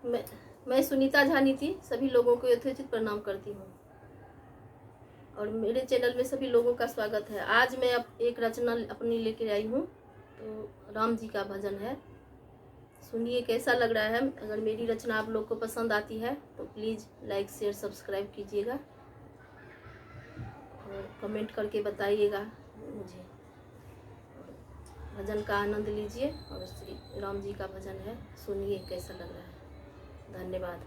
मैं मैं सुनीता झानीति सभी लोगों को यथोचित प्रणाम करती हूँ और मेरे चैनल में सभी लोगों का स्वागत है। आज मैं एक रचना अपनी लेकर आई हूँ, तो राम जी का भजन है। सुनिए कैसा लग रहा है। अगर मेरी रचना आप लोग को पसंद आती है तो प्लीज़ लाइक शेयर सब्सक्राइब कीजिएगा और कमेंट करके बताइएगा मुझे। भजन का आनंद लीजिए और श्री राम जी का भजन है, सुनिए कैसा लग रहा है। धन्यवाद।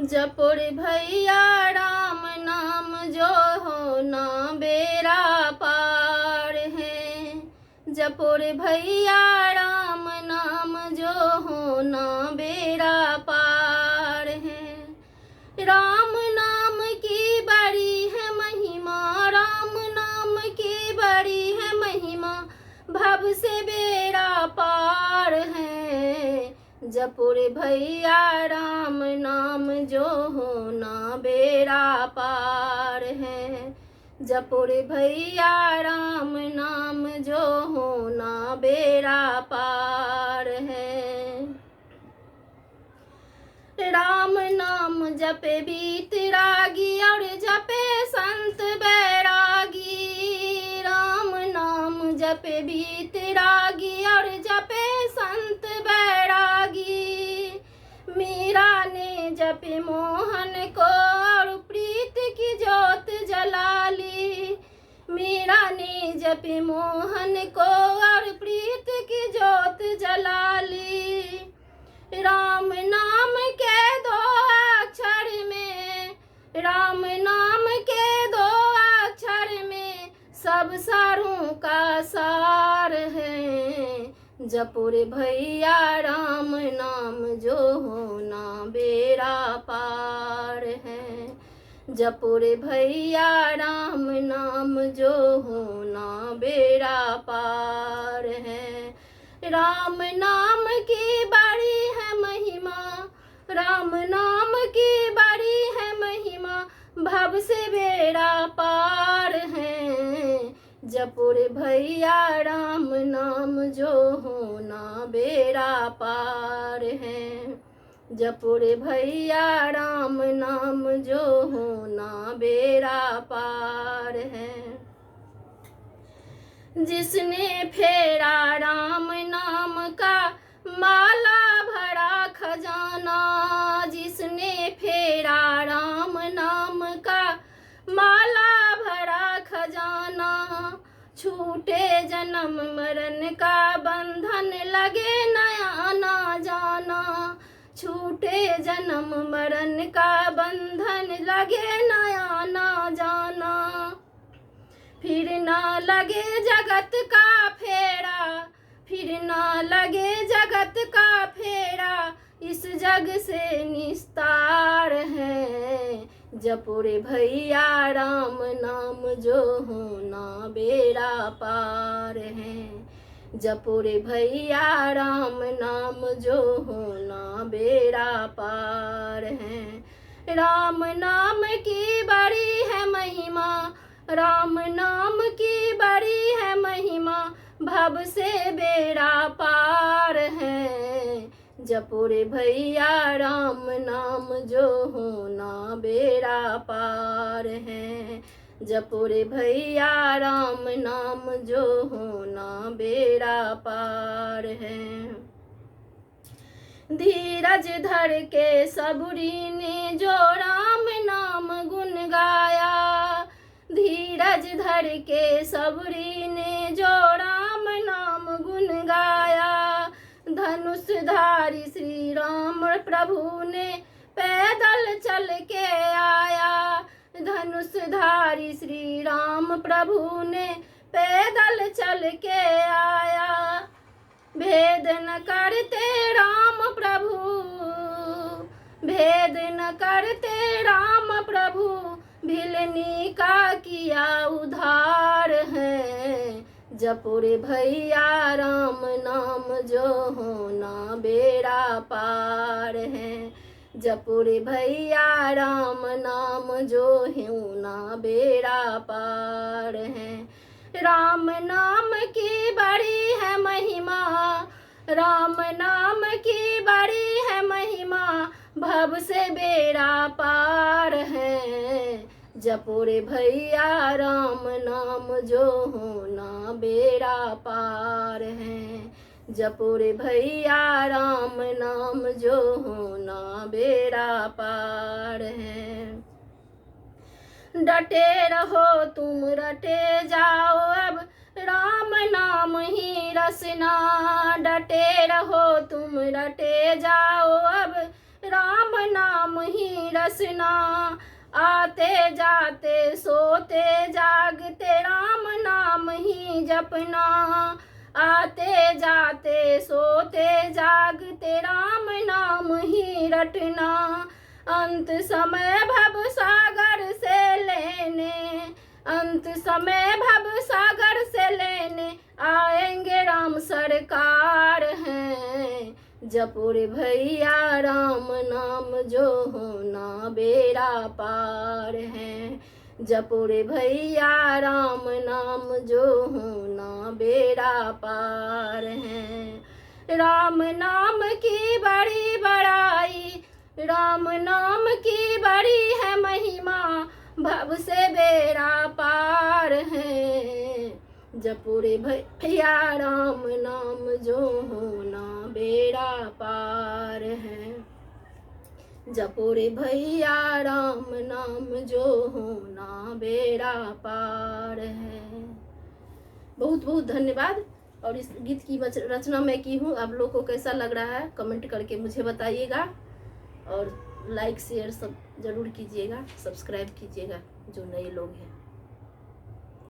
जपो रे भैया राम नाम जो हो ना बेड़ा पार है। जपो रे भैया राम नाम जो हो ना बेड़ा पार है। राम नाम की बड़ी है महिमा, राम नाम की बड़ी है महिमा, भव से बेड़ा पार है। जपो रे भैया राम नाम जो हो ना बेड़ा पार है। जपो रे भैया राम नाम जो हो ना बेड़ा पार है। राम नाम जपे बीतरागी और जपे संत बैरागी। राम नाम जपे बीतरागी और जपे संत बैरागी। मीरा ने जपे मोहन को और प्रीत की जोत जला ली। मीरा ने जपे मोहन को और प्रीत की जोत जला ली। राम नाम के दो अक्षर में, राम नाम के दो अक्षर में सब सारों का सार है। जपो रे भैया राम नाम जो हो ना बेड़ा पार है। जपो रे भैया राम नाम जो हो ना बेड़ा पार है। राम नाम की बड़ी है महिमा, राम नाम की बड़ी है महिमा, भव से बेड़ा पार है। जपो रे भैया राम नाम जो हो ना बेड़ा पार है। जपो रे भैया राम नाम जो हो ना बेड़ा पार है। जिसने फेरा राम नाम का माला भरा खजाना, जिसने फेरा राम नाम का माला भरा खजाना, छूटे जन्म मरण का बंधन लगे नया ना जाना। छूटे जन्म मरण का बंधन लगे नया ना जाना। फिर ना लगे जगत का फेरा, फिर ना लगे जगत का फेरा, इस जग से निस्तार है। जपो रे भैया राम नाम जो हो ना बेड़ा पार है। जपो रे भैया राम नाम जो हो ना बेड़ा पार है। राम नाम की बड़ी है महिमा, राम नाम की बड़ी है महिमा, भव से बेड़ा पार है। जपो रे भैया राम नाम जो हो ना बेड़ा पार है। जपो रे भैया राम नाम जो हो ना बेड़ा पार है। धीरज धर के सबरी ने जो राम नाम गुण गाया, धीरज धर के सबरी ने जो राम नाम गुण गाया। धनुषधारी श्री राम प्रभु ने पैदल चल के आया। धनुषधारी श्री राम प्रभु ने पैदल चल के आया। भेद न करते राम प्रभु, भेद न करते राम प्रभु, भिलनी का किया उधार है। जपो रे भैया राम नाम जो हो ना बेड़ा पार है। जपो रे भैया राम नाम जो हो ना बेड़ा पार है। राम नाम की बड़ी है महिमा, राम नाम की बड़ी है महिमा, भव से बेड़ा पार है। जपो रे भैया राम नाम जो होना बेड़ा पार है। जपो रे भैया राम नाम जो होना बेड़ा पार है। डटे रहो तुम रटे जाओ अब, राम नाम ही रसना। डटे रहो तुम रटे जाओ अब, राम नाम ही रसना। आते जाते सोते जागते राम नाम ही जपना। आते जाते सोते जागते राम नाम ही रटना। अंत समय भव सागर से लेने, अंत समय भव सागर से लेने आएंगे राम सरकार हैं। जपो रे भैया राम नाम जो होना बेड़ा पार है। जपो रे भैया राम नाम जो होना बेड़ा पार है। राम नाम की बड़ी बड़ाई, राम नाम की बड़ी है महिमा, भव से बेड़ा पार है। जपो रे भैया राम नाम जो होना बेड़ा पार है। जपो रे भैया राम नाम जो होना बेड़ा पार है। बहुत बहुत धन्यवाद। और इस गीत की रचना मैं की हूँ, आप लोग को कैसा लग रहा है कमेंट करके मुझे बताइएगा। और लाइक शेयर सब ज़रूर कीजिएगा, सब्सक्राइब कीजिएगा जो नए लोग हैं।